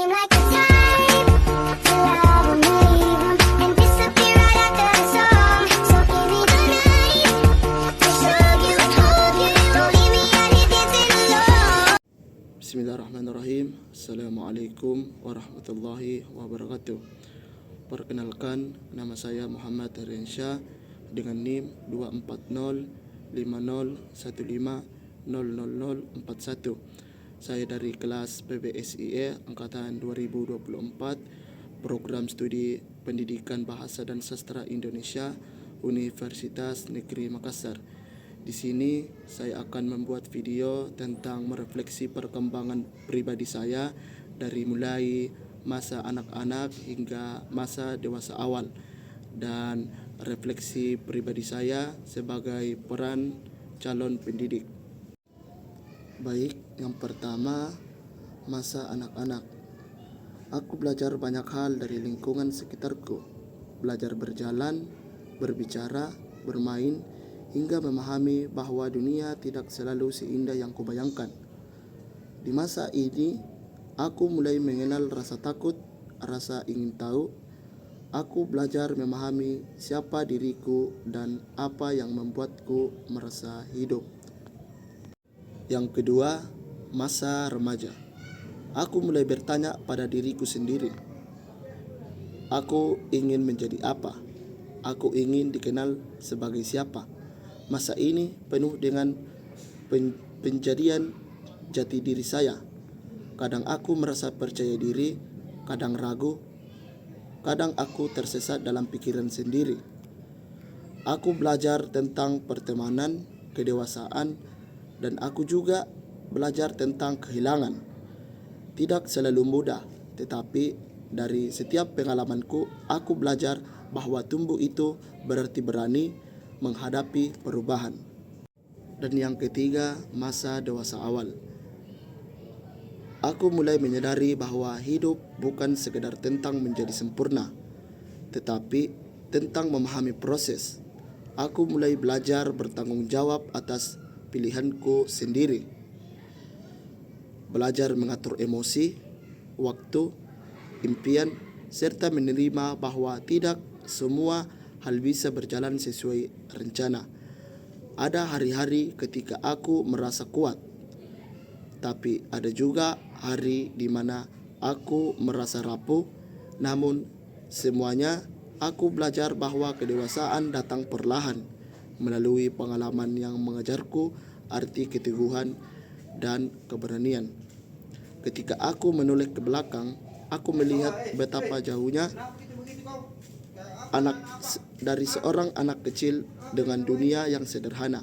seem like the type to love 'em, leave 'em, and disappear right after the song. So give me the night to show you, hold you, don't leave me out here dancing alone. Bismillahirrahmanirrahim. Assalamualaikum warahmatullahi wabarakatuh. Perkenalkan, nama saya Muhammad Hariansyah dengan NIM 24050150041. Saya dari kelas PBSIE Angkatan 2024, Program Studi Pendidikan Bahasa dan Sastra Indonesia, Universitas Negeri Makassar. Di sini saya akan membuat video tentang merefleksi perkembangan pribadi saya dari mulai masa anak-anak hingga masa dewasa awal, dan refleksi pribadi saya sebagai peran calon pendidik. Baik, yang pertama, masa anak-anak. Aku belajar banyak hal dari lingkungan sekitarku. Belajar berjalan, berbicara, bermain, hingga memahami bahwa dunia tidak selalu seindah yang kubayangkan. Di masa ini, aku mulai mengenal rasa takut, rasa ingin tahu. Aku belajar memahami siapa diriku dan apa yang membuatku merasa hidup. Yang kedua, masa remaja. Aku mulai bertanya pada diriku sendiri. Aku ingin menjadi apa? Aku ingin dikenal sebagai siapa? Masa ini penuh dengan penjadian jati diri saya. Kadang aku merasa percaya diri, kadang ragu, kadang aku tersesat dalam pikiran sendiri. Aku belajar tentang pertemanan, kedewasaan, dan aku juga belajar tentang kehilangan. Tidak selalu mudah, tetapi dari setiap pengalamanku, aku belajar bahwa tumbuh itu berarti berani menghadapi perubahan. Dan yang ketiga, masa dewasa awal. Aku mulai menyadari bahwa hidup bukan sekedar tentang menjadi sempurna, tetapi tentang memahami proses. Aku mulai belajar bertanggung jawab atas pilihanku sendiri. Belajar mengatur emosi, waktu, impian, serta menerima bahwa tidak semua hal bisa berjalan sesuai rencana. Ada hari-hari ketika aku merasa kuat, tapi ada juga hari di mana aku merasa rapuh. Namun semuanya, aku belajar bahwa kedewasaan datang perlahan melalui pengalaman yang mengajarku arti keteguhan dan keberanian. Ketika aku menoleh ke belakang, aku melihat betapa jauhnya dari seorang anak kecil dengan dunia yang sederhana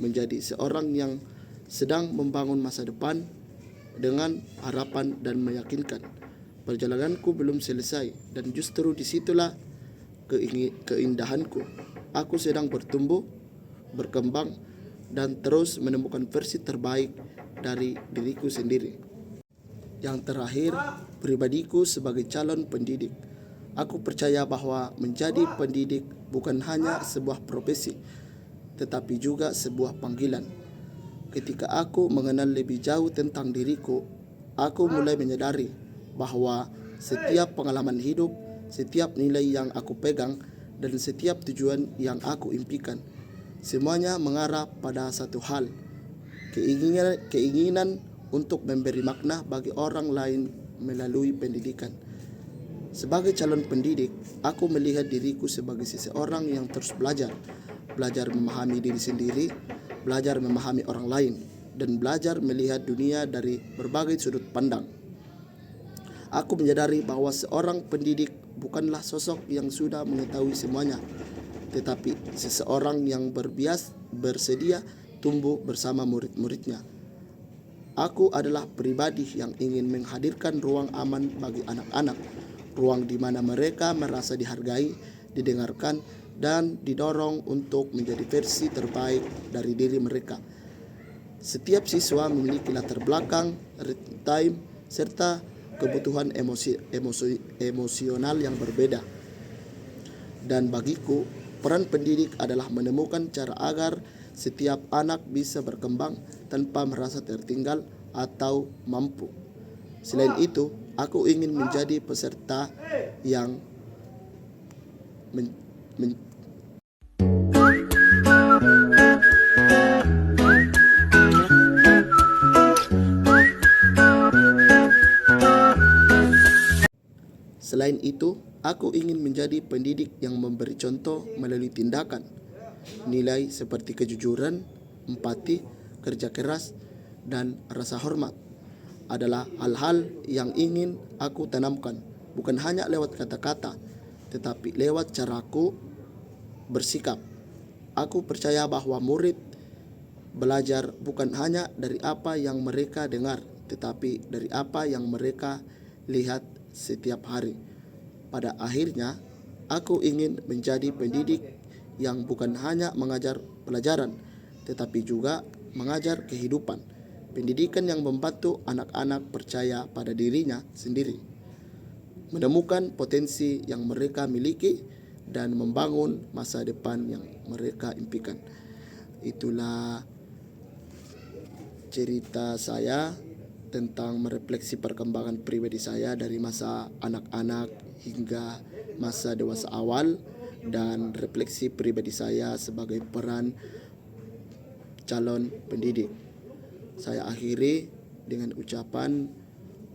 menjadi seorang yang sedang membangun masa depan dengan harapan dan meyakinkan. Perjalananku belum selesai, dan justru disitulah keindahanku. Aku sedang bertumbuh, berkembang, dan terus menemukan versi terbaik dari diriku sendiri. Yang terakhir, pribadiku sebagai calon pendidik. Aku percaya bahwa menjadi pendidik bukan hanya sebuah profesi, tetapi juga sebuah panggilan. Ketika aku mengenal lebih jauh tentang diriku, aku mulai menyadari bahwa setiap pengalaman hidup, setiap nilai yang aku pegang, dan setiap tujuan yang aku impikan, semuanya mengarah pada satu hal, keinginan untuk memberi makna bagi orang lain melalui pendidikan. Sebagai calon pendidik, aku melihat diriku sebagai seseorang yang terus belajar memahami diri sendiri, belajar memahami orang lain, dan belajar melihat dunia dari berbagai sudut pandang. Aku menyadari bahwa seorang pendidik bukanlah sosok yang sudah mengetahui semuanya, tetapi seseorang yang bersedia tumbuh bersama murid-muridnya. Aku adalah pribadi yang ingin menghadirkan ruang aman bagi anak-anak, ruang di mana mereka merasa dihargai, didengarkan, dan didorong untuk menjadi versi terbaik dari diri mereka. Setiap siswa memiliki latar belakang, time, serta kebutuhan emosional yang berbeda. Dan bagiku, peran pendidik adalah menemukan cara agar setiap anak bisa berkembang tanpa merasa tertinggal atau mampu. Selain itu, Aku ingin menjadi peserta yang men- men- Selain itu, aku ingin menjadi pendidik yang memberi contoh melalui tindakan. Nilai seperti kejujuran, empati, kerja keras, dan rasa hormat adalah hal-hal yang ingin aku tanamkan, bukan hanya lewat kata-kata, tetapi lewat caraku bersikap. Aku percaya bahwa murid belajar bukan hanya dari apa yang mereka dengar, tetapi dari apa yang mereka lihat setiap hari. Pada akhirnya, aku ingin menjadi pendidik yang bukan hanya mengajar pelajaran, tetapi juga mengajar kehidupan. Pendidikan yang membantu anak-anak percaya pada dirinya sendiri, menemukan potensi yang mereka miliki, dan membangun masa depan yang mereka impikan. Itulah cerita saya tentang merefleksi perkembangan pribadi saya dari masa anak-anak hingga masa dewasa awal, dan refleksi pribadi saya sebagai peran calon pendidik. Saya akhiri dengan ucapan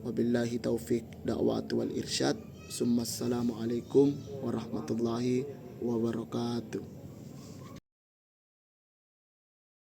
wabillahi taufik da'watu wal irsyad. Assalamualaikum warahmatullahi wabarakatuh.